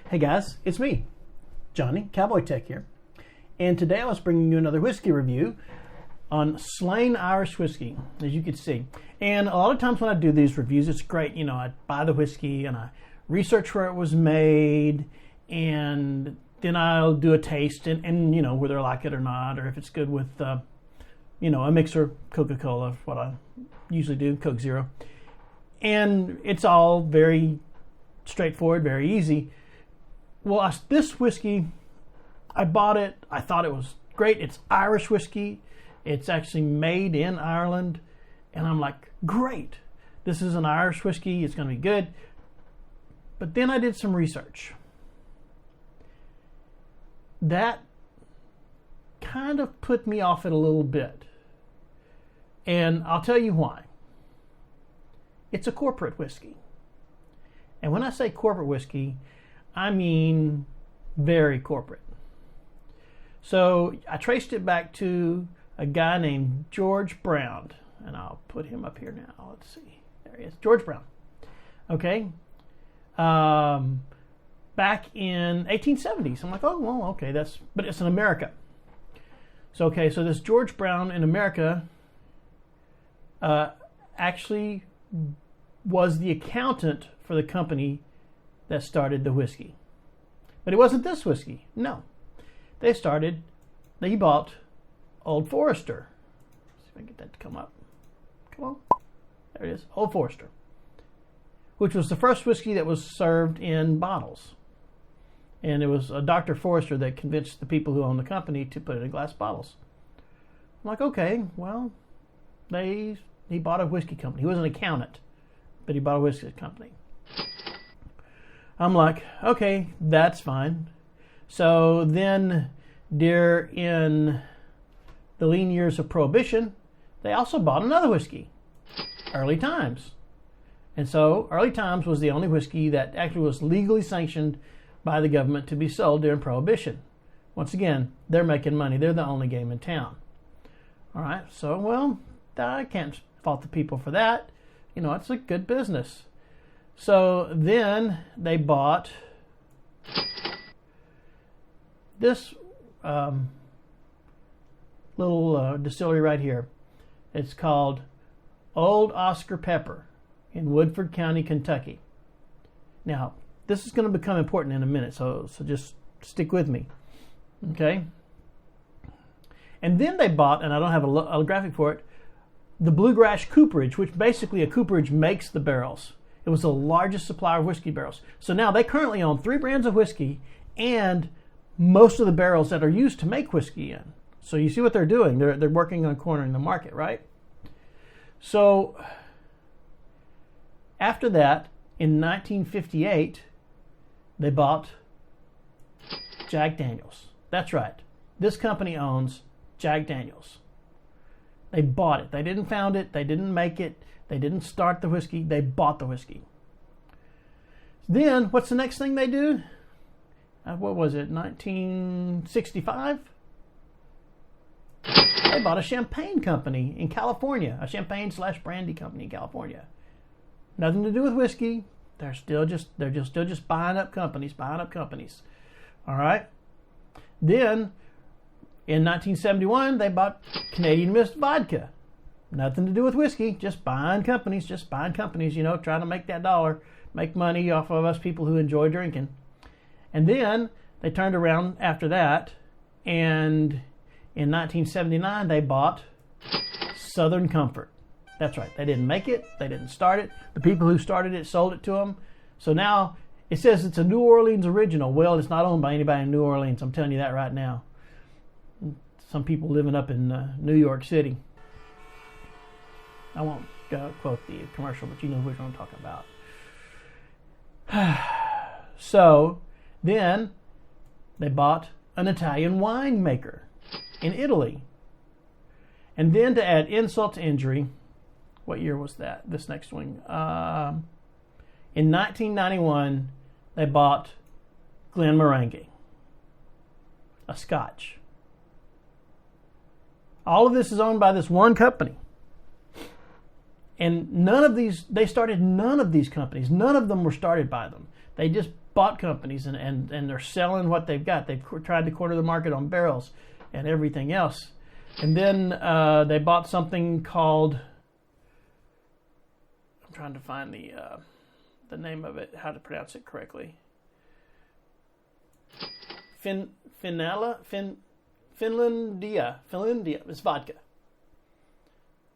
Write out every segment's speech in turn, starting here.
Hey guys, it's me, Johnny, Cowboy Tech here. And today I was bringing you another whiskey review on Slane Irish Whisky, as you can see. And a lot of times when I do these reviews, it's great. You know, I buy the whiskey and I research where it was made, and then I'll do a taste and you know, whether I like it or not, or if it's good with, you know, a mixer, Coca-Cola, what I usually do, Coke Zero. And it's all very straightforward, very easy. Well, this whiskey, I bought it. I thought it was great. It's Irish whiskey. It's actually made in Ireland. And I'm like, great. This is an Irish whiskey. It's going to be good. But then I did some research. That kind of put me off it a little bit. And I'll tell you why. It's a corporate whiskey. And when I say corporate whiskey, I mean very corporate. So I traced it back to a guy named George Brown, and I'll put him up here now. Let's see. There he is, George Brown. Okay. Back in 1870s. I'm like, oh, well, okay, but it's in America. So this George Brown in America actually was the accountant for the company that started the whiskey. But it wasn't this whiskey. No. They bought Old Forester. Let's see if I can get that to come up. Come on. There it is. Old Forester. Which was the first whiskey that was served in bottles. And it was Dr. Forester that convinced the people who owned the company to put it in glass bottles. I'm like, okay, well, he bought a whiskey company. He was an accountant, but he bought a whiskey company. I'm like, okay, that's fine. So then, in the lean years of Prohibition, they also bought another whiskey, Early Times. And so Early Times was the only whiskey that actually was legally sanctioned by the government to be sold during Prohibition. Once again, they're making money. They're the only game in town. All right, so, well, I can't fault the people for that. You know, it's a good business. So then they bought this little distillery right here. It's called Old Oscar Pepper in Woodford County, Kentucky. Now, this is going to become important in a minute, so just stick with me. Okay? And then they bought, and I don't have a graphic for it, the Bluegrass Cooperage, which basically a cooperage makes the barrels. It was the largest supplier of whiskey barrels. So now they currently own 3 brands of whiskey and most of the barrels that are used to make whiskey in. So you see what they're doing. They're working on cornering the market, right? So after that, in 1958, they bought Jack Daniels. That's right. This company owns Jack Daniels. They bought it. They didn't found it. They didn't make it. They didn't start the whiskey. They bought the whiskey. Then, what's the next thing they do? What was it, 1965? They bought a champagne company in California, a champagne/brandy company in California. Nothing to do with whiskey. They're still just buying up companies. All right. Then, in 1971, they bought Canadian Mist Vodka. Nothing to do with whiskey, just buying companies, you know, trying to make that dollar, make money off of us people who enjoy drinking. And then they turned around after that, and in 1979, they bought Southern Comfort. That's right, they didn't make it, they didn't start it. The people who started it sold it to them. So now it says it's a New Orleans original. Well, it's not owned by anybody in New Orleans, I'm telling you that right now. Some people living up in New York City. I won't quote the commercial, but you know which one I'm talking about. So then they bought an Italian winemaker in Italy. And then to add insult to injury, what year was that? This next one. In 1991, they bought Glenmorangie, a Scotch. All of this is owned by this one company. And they started none of these companies. None of them were started by them. They just bought companies and they're selling what they've got. They've tried to corner the market on barrels and everything else. And then they bought something called, I'm trying to find the name of it, how to pronounce it correctly. Finlandia. It's vodka.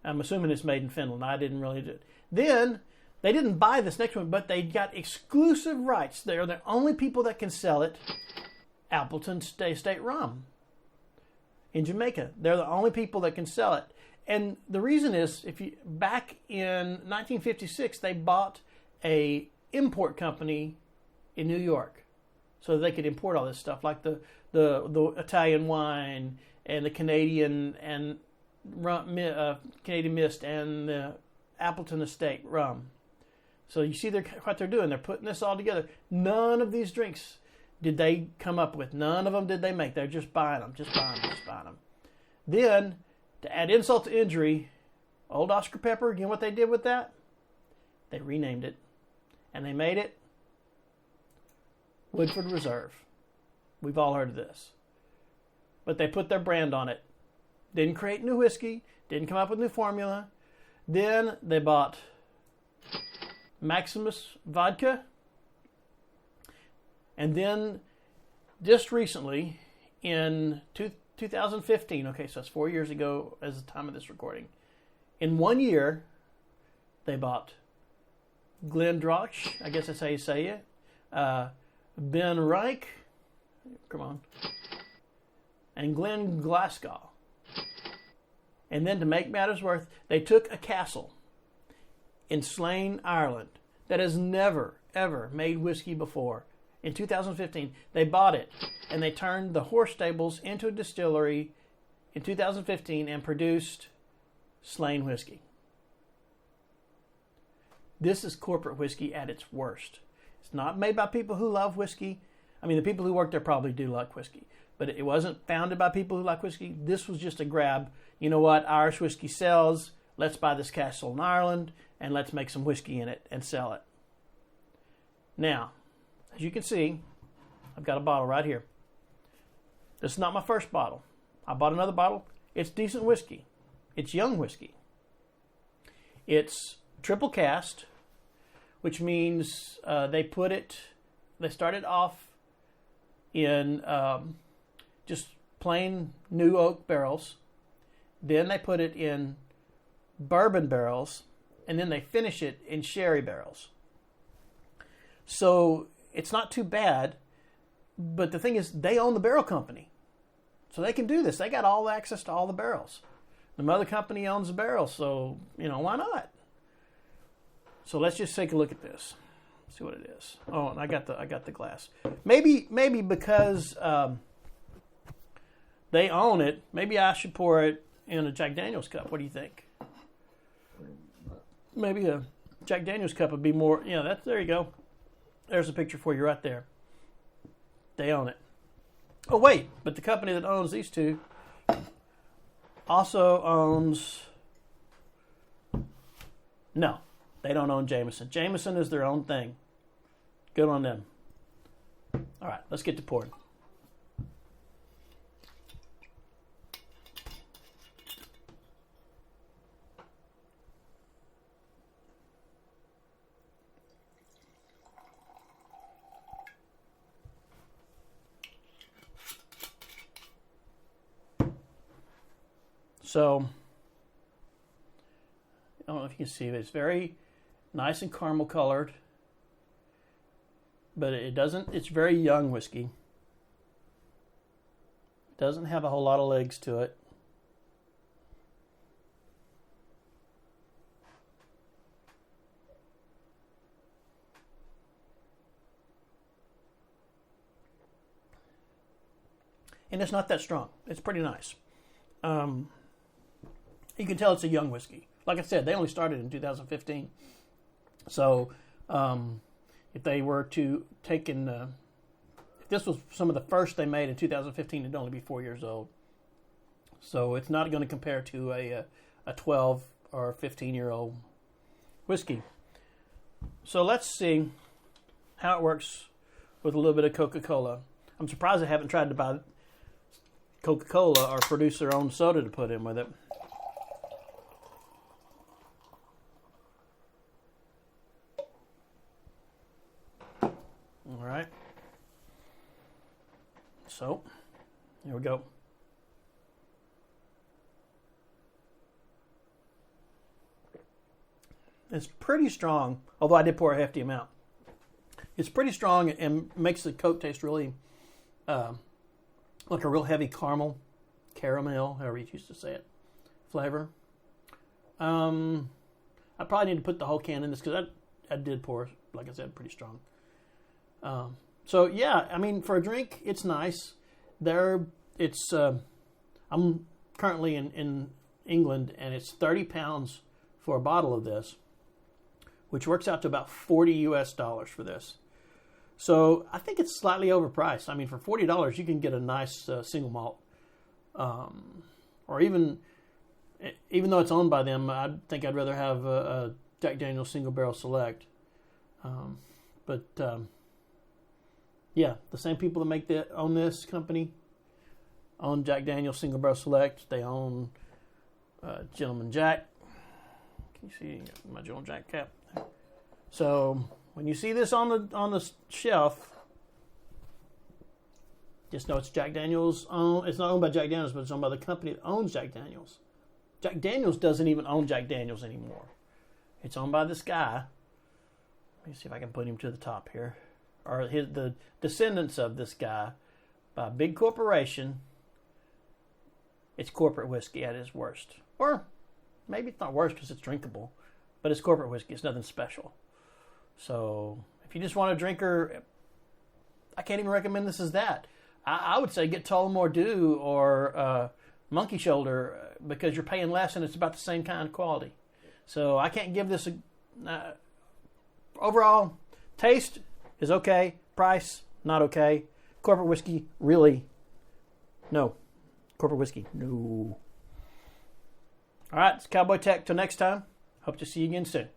I'm assuming it's made in Finland. I didn't really do it. Then they didn't buy this next one, but they got exclusive rights. They're the only people that can sell it. Appleton State Rum in Jamaica. They're the only people that can sell it. And the reason is, back in 1956, they bought a import company in New York, so they could import all this stuff, like the Italian wine and the Canadian and rum, Canadian Mist and the Appleton Estate rum. So you see what they're doing. They're putting this all together. None of these drinks did they come up with. None of them did they make. They're just buying them. Then, to add insult to injury, Old Oscar Pepper, again, what they did with that? They renamed it. And they made it Woodford Reserve. We've all heard of this. But they put their brand on it. Didn't create new whiskey. Didn't come up with new formula. Then they bought Maximus Vodka. And then just recently, in 2015, okay, so that's 4 years ago as the time of this recording, in 1 year, they bought Glendronach, I guess that's how you say it, Ben Reich, come on, and Glen Glasgow. And then to make matters worse, they took a castle in Slane, Ireland, that has never, ever made whiskey before. In 2015, they bought it, and they turned the horse stables into a distillery in 2015 and produced Slane whiskey. This is corporate whiskey at its worst. It's not made by people who love whiskey. I mean, the people who work there probably do like whiskey, but it wasn't founded by people who like whiskey. This was just a grab. You know what? Irish whiskey sells. Let's buy this castle in Ireland, and let's make some whiskey in it and sell it. Now, as you can see, I've got a bottle right here. This is not my first bottle. I bought another bottle. It's decent whiskey. It's young whiskey. It's triple cast, which means they started off in just plain new oak barrels. Then they put it in bourbon barrels, and then they finish it in sherry barrels. So it's not too bad, but the thing is, they own the barrel company. So they can do this. They got all the access to all the barrels. The mother company owns the barrels, so, why not? So let's just take a look at this. See what it is. Oh, and I got the glass. Maybe because they own it, maybe I should pour it in a Jack Daniel's cup. What do you think? Maybe a Jack Daniel's cup would be more, there you go. There's a picture for you right there. They own it. Oh, wait, but the company that owns these two also owns... No, they don't own Jameson. Jameson is their own thing. Good on them. All right, let's get to pouring. So, I don't know if you can see it. It's very nice and caramel colored, but it's very young whiskey. It doesn't have a whole lot of legs to it. And it's not that strong. It's pretty nice. You can tell it's a young whiskey. Like I said, they only started in 2015. So, if they were to take if this was some of the first they made in 2015, it'd only be 4 years old. So it's not going to compare to a 12 or 15-year-old whiskey. So let's see how it works with a little bit of Coca-Cola. I'm surprised I haven't tried to buy Coca-Cola or produce their own soda to put in with it. All right. So, here we go. It's pretty strong, although I did pour a hefty amount. It's pretty strong and makes the Coke taste really like a real heavy caramel, however you choose to say it, flavor. I probably need to put the whole can in this because I did pour, like I said, pretty strong. So yeah, I mean, for a drink, it's nice. I'm currently in England, and it's £30 for a bottle of this, which works out to about $40 US for this. So I think it's slightly overpriced. I mean, for $40, you can get a nice single malt, or even though it's owned by them, I think I'd rather have a Jack Daniel's Single Barrel Select. Yeah, the same people that own this company own Jack Daniel's Single Barrel Select. They own Gentleman Jack. Can you see my Gentleman Jack cap? So when you see this on the shelf, just know it's Jack Daniel's own. It's not owned by Jack Daniel's, but it's owned by the company that owns Jack Daniel's. Jack Daniel's doesn't even own Jack Daniel's anymore. It's owned by this guy. Let me see if I can put him to the top here. Or the descendants of this guy, by a big corporation. It's corporate whiskey at its worst. Or maybe it's not worst because it's drinkable, but it's corporate whiskey. It's nothing special. So if you just want a drinker, I can't even recommend this as that. I would say get Tullamore Dew or Monkey Shoulder because you're paying less and it's about the same kind of quality. So I can't give this a... overall, taste is okay. Price, not okay. Corporate whiskey, really, no. Corporate whiskey, no. All right, it's Cowboy Tech. Till next time, hope to see you again soon.